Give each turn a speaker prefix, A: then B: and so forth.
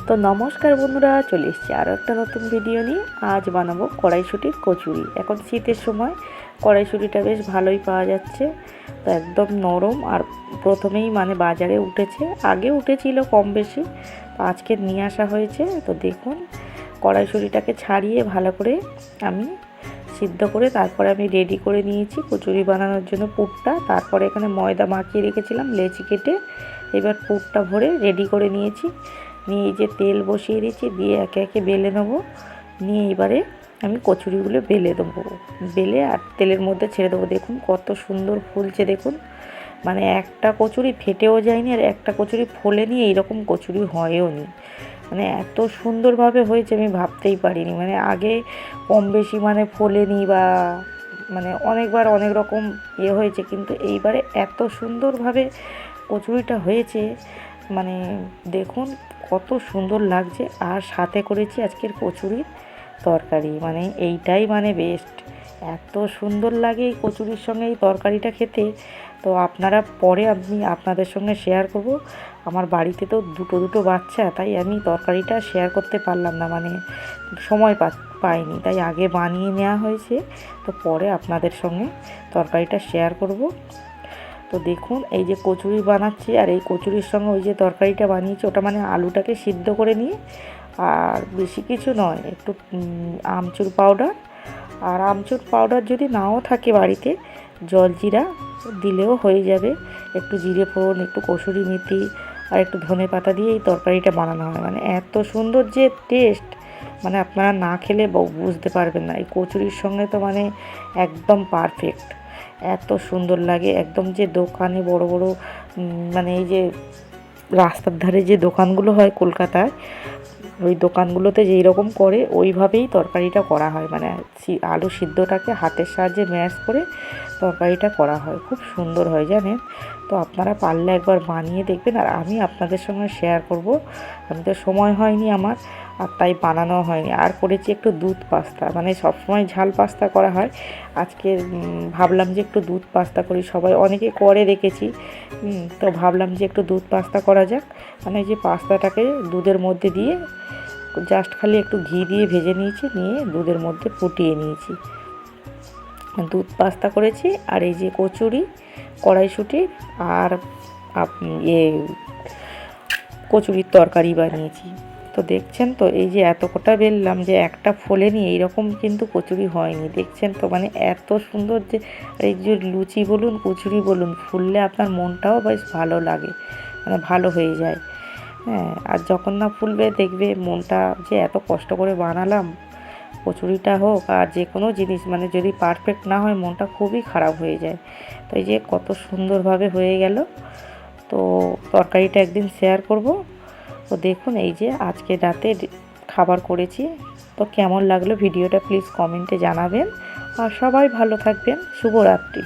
A: তো নমস্কার বন্ধুরা, চলে এসেছি আরও একটা নতুন ভিডিও নিয়ে। আজ বানাবো কড়াইশুঁটির কচুরি। এখন শীতের সময় কড়াইশুঁটিটা বেশ ভালোই পাওয়া যাচ্ছে, তো একদম নরম। আর প্রথমেই বাজারে উঠেছে, আগে উঠেছিল কম বেশি, তো আজকে নিয়ে আসা হয়েছে। তো দেখুন, কড়াইশুঁটিটাকে ছাড়িয়ে ভালো করে আমি সিদ্ধ করে তারপরে আমি রেডি করে নিয়েছি কচুরি বানানোর জন্য পুরটা। তারপরে এখানে ময়দা মাখিয়ে রেখেছিলাম লেচি কেটে। এবার পুরটা ভরে রেডি করে নিয়েছি। নিয়ে যে তেল বসিয়ে দিয়েছি, দিয়ে একে একে বেলে নেবো। নিয়ে এবারে আমি কচুরিগুলো বেলে দেবো, বেলে আর তেলের মধ্যে ছেড়ে দেবো। দেখুন কত সুন্দর ফুলছে, দেখুন একটা কচুরি ফেটেও যায়নি, আর একটা কচুরি ফোলেনি, এইরকম কচুরি হয়ও নি। এত সুন্দরভাবে হয়েছে আমি ভাবতেই পারিনি। আগে কম বেশি ফোলেনি বা অনেকবার অনেক রকম হয়েছে, কিন্তু এইবারে এত সুন্দরভাবে কচুরিটা হয়েছে। দেখুন কত সুন্দর লাগছে। আর সাথে করেছি আজকের কচুরির তরকারি, এইটাই বেস্ট। এত সুন্দর লাগে এই কচুরির সঙ্গে এই তরকারিটা খেতে। তো আপনারা পরে আমি আপনাদের সঙ্গে শেয়ার করব। আমার বাড়িতে তো দুটো বাচ্চা, তাই আমি তরকারিটা শেয়ার করতে পারলাম না, সময় পাইনি, তাই আগে বানিয়ে নেওয়া হয়েছে। তো পরে আপনাদের সঙ্গে তরকারিটা শেয়ার করব। তো দেখুন, এই যে কচুরি বানাচ্ছি, আর এই কচুরির সঙ্গে ওই যে তরকারিটা বানিয়েছি, ওটা আলুটাকে সিদ্ধ করে নিয়ে, আর বেশি কিছু নয়, একটু আমচুর পাউডার, আর আমচুর পাউডার যদি নাও থাকে বাড়িতে, জলজিরা দিলেও হয়ে যাবে। একটু জিরে ফোড়ন, একটু কসুরি মেথি আর একটু ধনে পাতা দিয়ে এই তরকারিটা বানানো হয়। এত সুন্দর যে টেস্ট, আপনারা না খেলে বুঝতে পারবেন না। এই কচুরির সঙ্গে তো একদম পারফেক্ট, এত সুন্দর লাগে। একদম যে দোকানে বড় বড় এই যে রাস্তার ধারে যে দোকানগুলো হয় কলকাতায়, ওই দোকানগুলোতে যেই রকম করে ওইভাবেই তরকারিটা করা হয়। আলু সিদ্ধটাকে হাতের সাহায্যে ম্যাশ করে তরকারিটা করা হয়, খুব সুন্দর হয় জানেন। তো আপনারা পারলে একবার বানিয়ে দেখবেন, আর আমি আপনাদের সঙ্গে শেয়ার করব। আমি তো সময় হয়নি আমার, আর তাই বানানো হয়নি। আর করেছি একটু দুধ পাস্তা, সবসময় ঝাল পাস্তা করা হয়, আজকে ভাবলাম যে একটু দুধ পাস্তা করি। সবাই অনেকে করে দেখেছি, তো ভাবলাম যে একটু দুধ পাস্তা করা যাক। যে পাস্তাটাকে দুধের মধ্যে দিয়ে জাস্ট খালি একটু ঘি দিয়ে ভেজে নিয়েছি, নিয়ে দুধের মধ্যে ফুটিয়ে নিয়েছি। দুধ পাস্তা করেছি, আর এই যে কচুরি, কড়াইশুঁটি আর কচুরির তরকারি বানিয়েছি। তো দেখছেন তো, এই যে এত কটা বেললাম, যে একটা ফোলেনি, এইরকম কিন্তু কচুরি হয়নি। দেখছেন তো, এত সুন্দর যে এই যে লুচি বলুন কচুরি বলুন, ফুললে আপনার মনটাও বেশ ভালো লাগে, ভালো হয়ে যায়। হ্যাঁ, আর যখন না ফুলবে দেখবে মনটা যে এত কষ্ট করে বানালাম, কচুরিটা হোক আর যে কোনো জিনিস, যদি পারফেক্ট না হয় মনটা খুবই খারাপ হয়ে যায়। তো এই যে কত সুন্দরভাবে হয়ে গেল। তো তরকারিটা একদিন শেয়ার করব। তো দেখুন, এই যে আজকে রাতে খাবার করেছি। তো কেমন লাগলো ভিডিওটা প্লিজ কমেন্টে জানাবেন, আর সবাই ভালো থাকবেন। শুভরাত্রি।